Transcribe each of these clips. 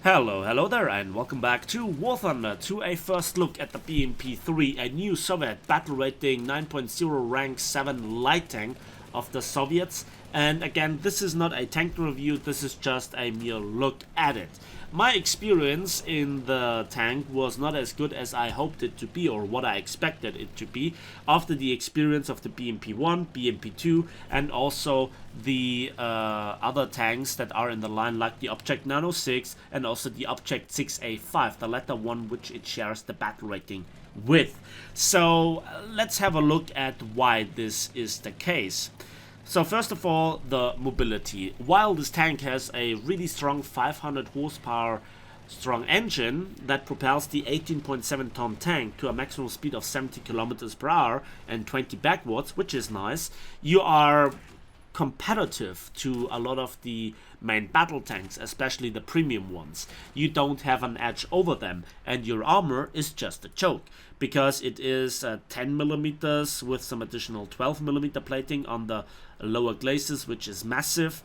Hello there, and welcome back to War Thunder, to a first look at the BMP-3, a new Soviet battle rating 9.0 rank 7 light tank of the Soviets. And again, this is not a tank review, this is just a mere look at it. My experience in the tank was not as good as I hoped it to be, or what I expected it to be, after the experience of the BMP-1, BMP-2, and also the other tanks that are in the line, like the Object 906 and also the Object 6A5, the latter one which it shares the battle rating with. So let's have a look at why this is the case. So first of all, the mobility. While this tank has a really strong 500 horsepower strong engine that propels the 18.7 ton tank to a maximum speed of 70 kilometers per hour and 20 backwards, which is nice, you are competitive to a lot of the main battle tanks, especially the premium ones. You don't have an edge over them, and your armor is just a joke, because it is 10 millimeters with some additional 12 millimeter plating on the lower glacis, which is massive,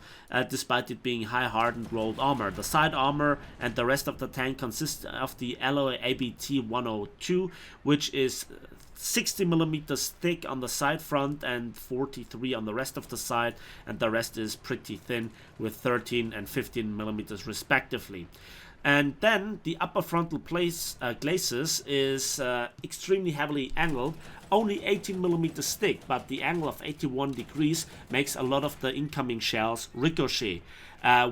despite it being high hardened rolled armor. The side armor and the rest of the tank consists of the alloy ABT 102, which is 60 millimeters thick on the side front and 43 on the rest of the side, and the rest is pretty thin with 13 and 15 millimeters respectively. And then the upper frontal glacis is extremely heavily angled, only 18 millimeters thick, but the angle of 81 degrees makes a lot of the incoming shells ricochet,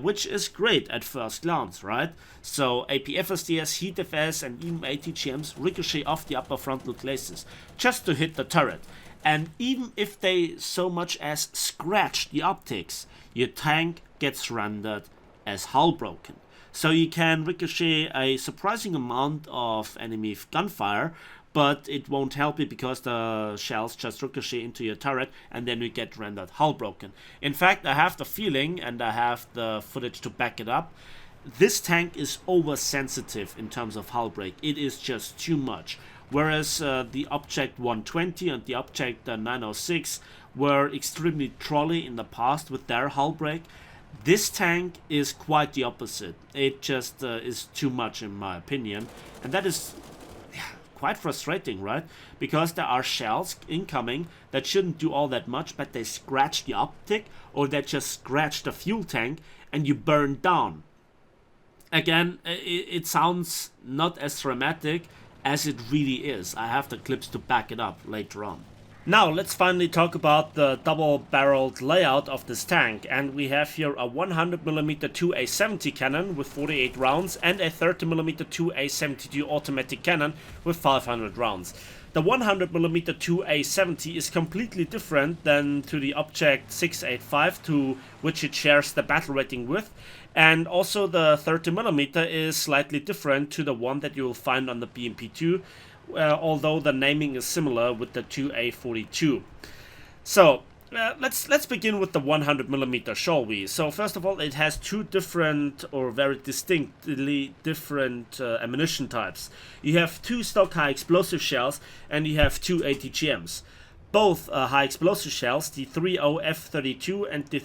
which is great at first glance, right? So APFSDS, HeatFS and even Atgms ricochet off the upper frontal glacis just to hit the turret. And even if they so much as scratch the optics, your tank gets rendered as hull broken. So you can ricochet a surprising amount of enemy gunfire, but it won't help you because the shells just ricochet into your turret and then you get rendered hull broken. In fact, I have the feeling, and I have the footage to back it up, this tank is oversensitive in terms of hull break. It is just too much. Whereas the Object 120 and the Object 906 were extremely trolly in the past with their hull break, this tank is quite the opposite. It just is too much in my opinion, and that is quite frustrating, right? Because there are shells incoming that shouldn't do all that much, but they scratch the optic or they just scratch the fuel tank and you burn down. Again, it sounds not as dramatic as it really is. I have the clips to back it up later on. Now let's finally talk about the double-barreled layout of this tank, and we have here a 100mm 2A70 cannon with 48 rounds and a 30mm 2A72 automatic cannon with 500 rounds. The 100mm 2A70 is completely different than to the Object 685, to which it shares the battle rating with, and also the 30mm is slightly different to the one that you will find on the BMP-2, although the naming is similar with the 2A42. So let's begin with the 100mm, shall we? So first of all, it has two different, or very distinctly different ammunition types. You have two stock high explosive shells and you have two Atgms. Both high explosive shells, the 30F32 and the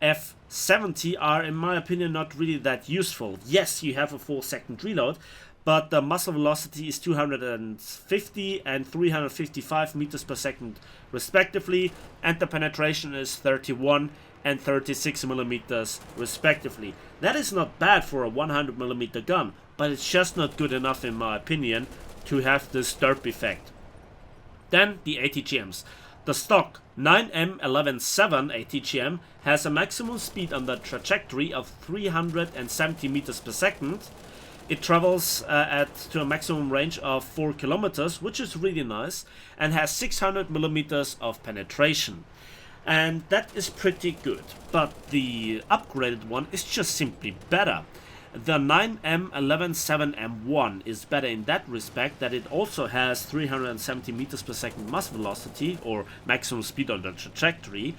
30F70, are in my opinion not really that useful. Yes, you have a 4-second reload, but the muzzle velocity is 250 and 355 meters per second respectively, and the penetration is 31 and 36 millimeters respectively. That is not bad for a 100mm gun, but it's just not good enough in my opinion to have this derp effect. Then the Atgms. The stock 9M117 Atgm has a maximum speed on the trajectory of 370 meters per second. It travels to a maximum range of 4 kilometers, which is really nice, and has 600 millimeters of penetration. And that is pretty good, but the upgraded one is just simply better. The 9M117M1 is better in that respect, that it also has 370 meters per second muzzle velocity, or maximum speed on the trajectory,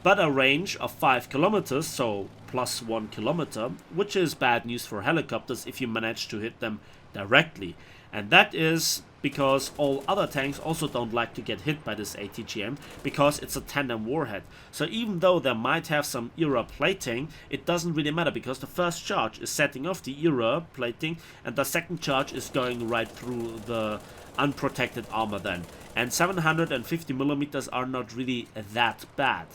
but a range of 5 kilometers, so plus 1 kilometer, which is bad news for helicopters if you manage to hit them directly. And that is because all other tanks also don't like to get hit by this ATGM because it's a tandem warhead. So even though they might have some era plating, it doesn't really matter because the first charge is setting off the era plating and the second charge is going right through the unprotected armor then. And 750 millimeters are not really that bad.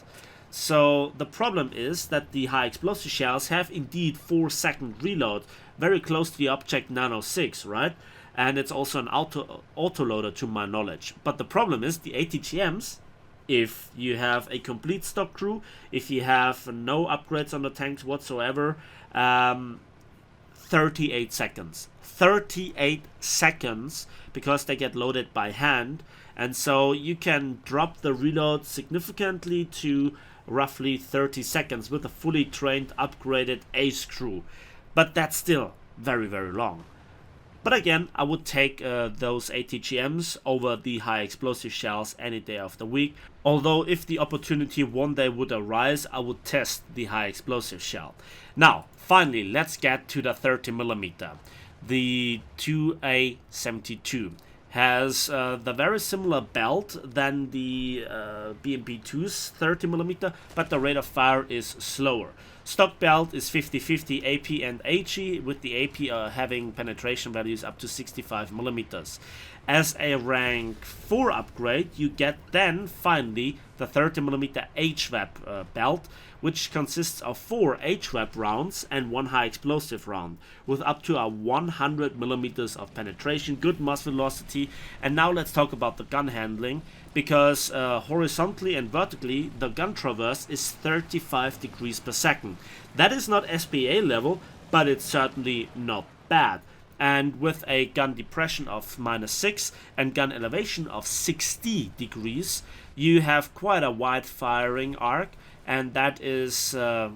So the problem is that the high explosive shells have indeed 4-second reload, very close to the Object 906, right? And it's also an autoloader to my knowledge. But the problem is the ATGMs, if you have a complete stock crew, if you have no upgrades on the tanks whatsoever, 38 seconds. 38 seconds because they get loaded by hand. And so you can drop the reload significantly to roughly 30 seconds with a fully trained, upgraded ace crew. But that's still very, very long. But again, I would take those ATGMs over the high explosive shells any day of the week. Although if the opportunity one day would arise, I would test the high explosive shell. Now, finally, let's get to the 30mm. The 2A72 has the very similar belt than the BMP-2's 30mm, but the rate of fire is slower. Stock belt is 50-50 AP and HE, with the AP having penetration values up to 65mm. As a rank 4 upgrade, you get then finally the 30mm HVAP belt, which consists of 4 HVAP rounds and 1 high explosive round, with up to a 100mm of penetration, good muzzle velocity. And now let's talk about the gun handling, because horizontally and vertically the gun traverse is 35 degrees per second. That is not SPA level, but it's certainly not bad. And with a gun depression of -6 and gun elevation of 60 degrees, you have quite a wide firing arc, and that is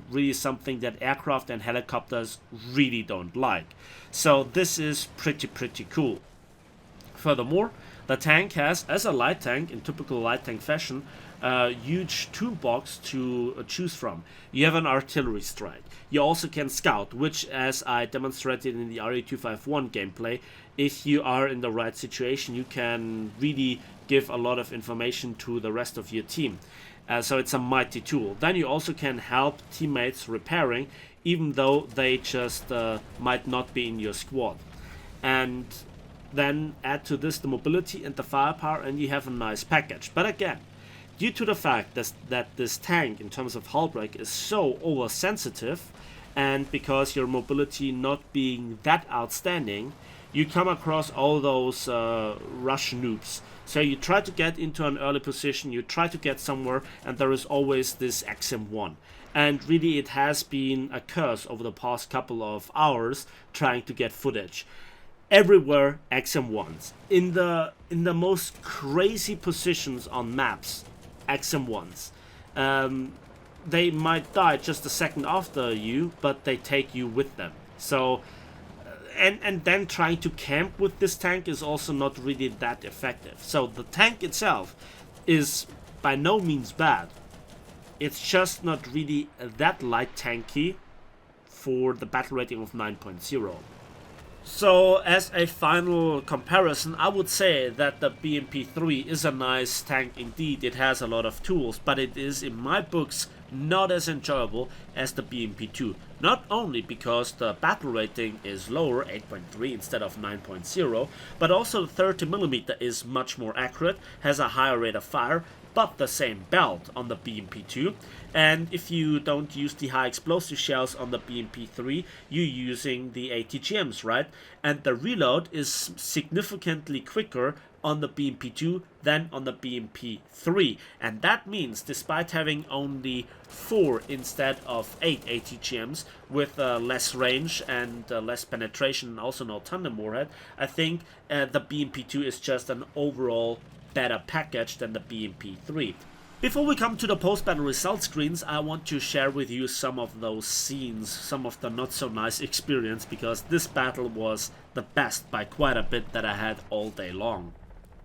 really something that aircraft and helicopters really don't like. So this is pretty cool. Furthermore, the tank has, as a light tank in typical light tank fashion, a huge toolbox to choose from. You have an artillery strike. You also can scout, which, as I demonstrated in the RE251 gameplay, if you are in the right situation, you can really give a lot of information to the rest of your team. So it's a mighty tool. Then you also can help teammates repairing, even though they just might not be in your squad. And then add to this the mobility and the firepower, and you have a nice package. But again, due to the fact that this tank in terms of hull break is so oversensitive, and because your mobility not being that outstanding, you come across all those rush noobs. So you try to get into an early position, you try to get somewhere, and there is always this XM1. And really it has been a curse over the past couple of hours trying to get footage. Everywhere XM1s. In the most crazy positions on maps, XM1s. They might die just a second after you, but they take you with them. So, and then trying to camp with this tank is also not really that effective. So the tank itself is by no means bad. It's just not really that light tanky for the battle rating of 9.0. So as a final comparison, I would say that the BMP-3 is a nice tank indeed. It has a lot of tools, but it is in my books not as enjoyable as the BMP-2. Not only because the battle rating is lower, 8.3 instead of 9.0, but also the 30mm is much more accurate, has a higher rate of fire, but the same belt on the BMP-2. And if you don't use the high explosive shells on the BMP-3, you're using the ATGMs, right? And the reload is significantly quicker on the BMP-2 than on the BMP-3. And that means, despite having only 4 instead of 8 ATGMs with less range and less penetration and also no tandem warhead, I think the BMP-2 is just an overall better package than the BMP-3. Before we come to the post-battle results screens, I want to share with you some of those scenes, some of the not so nice experience, because this battle was the best by quite a bit that I had all day long.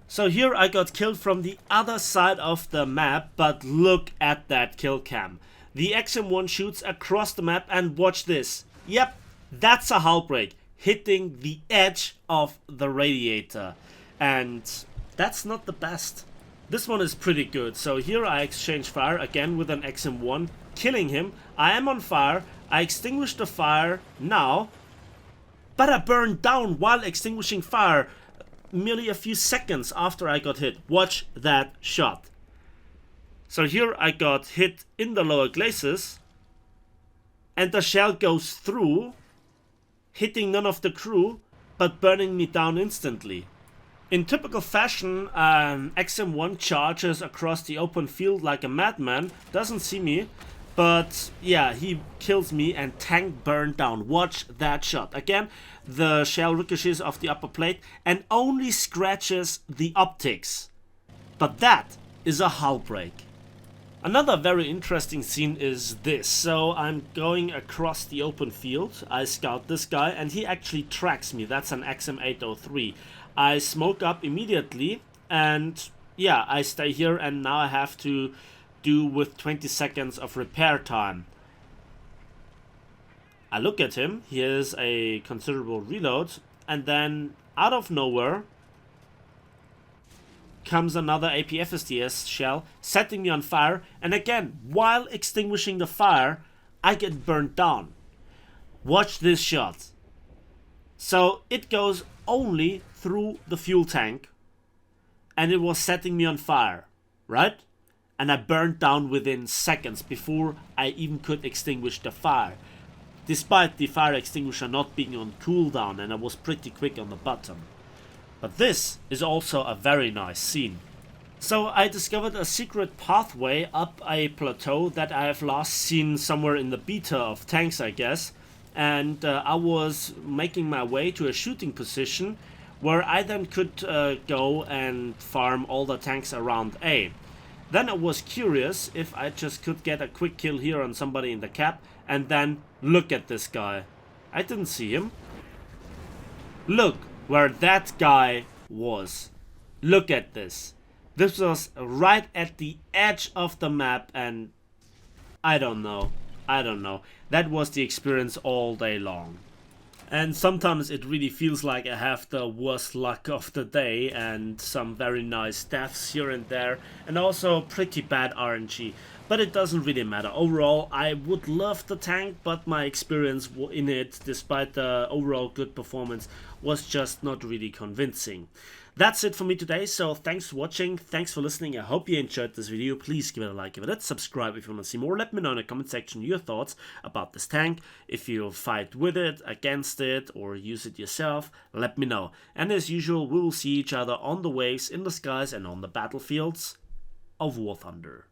So here I got killed from the other side of the map, but look at that kill cam. The XM1 shoots across the map and watch this. Yep, that's a hull break. hitting the edge of the radiator. And that's not the best. This one is pretty good. So here I exchange fire again with an XM1, killing him. I am on fire. I extinguish the fire now, but I burned down while extinguishing fire merely a few seconds after I got hit. Watch that shot. So here I got hit in the lower glacis, and the shell goes through, hitting none of the crew, but burning me down instantly. In typical fashion, XM1 charges across the open field like a madman, doesn't see me, but yeah, he kills me and tank burned down. Watch that shot. Again, the shell ricochets off the upper plate and only scratches the optics. But that is a hull break. Another very interesting scene is this. So I'm going across the open field, I scout this guy and he actually tracks me. That's an XM803. I smoke up immediately and yeah, I stay here and now I have to do with 20 seconds of repair time. I look at him, he has a considerable reload, and then out of nowhere comes another APFSDS shell, setting me on fire, and again, while extinguishing the fire, I get burnt down. Watch this shot. So it goes only through the fuel tank, and it was setting me on fire, right? And I burned down within seconds before I even could extinguish the fire, despite the fire extinguisher not being on cooldown, and I was pretty quick on the button. But this is also a very nice scene. So I discovered a secret pathway up a plateau that I have last seen somewhere in the beta of tanks, I guess, and I was making my way to a shooting position where I then could go and farm all the tanks around A. Then I was curious if I just could get a quick kill here on somebody in the cap, and then look at this guy. I didn't see him. Look where that guy was. Look at this. This was right at the edge of the map, and I don't know. That was the experience all day long. And sometimes it really feels like I have the worst luck of the day and some very nice deaths here and there, and also pretty bad RNG. But it doesn't really matter. Overall, I would love the tank, but my experience in it, despite the overall good performance, was just not really convincing. That's it for me today, so thanks for watching, thanks for listening, I hope you enjoyed this video. Please give it a like, give it a subscribe if you want to see more. Let me know in the comment section your thoughts about this tank. If you fight with it, against it, or use it yourself, let me know. And as usual, we will see each other on the waves, in the skies, and on the battlefields of War Thunder.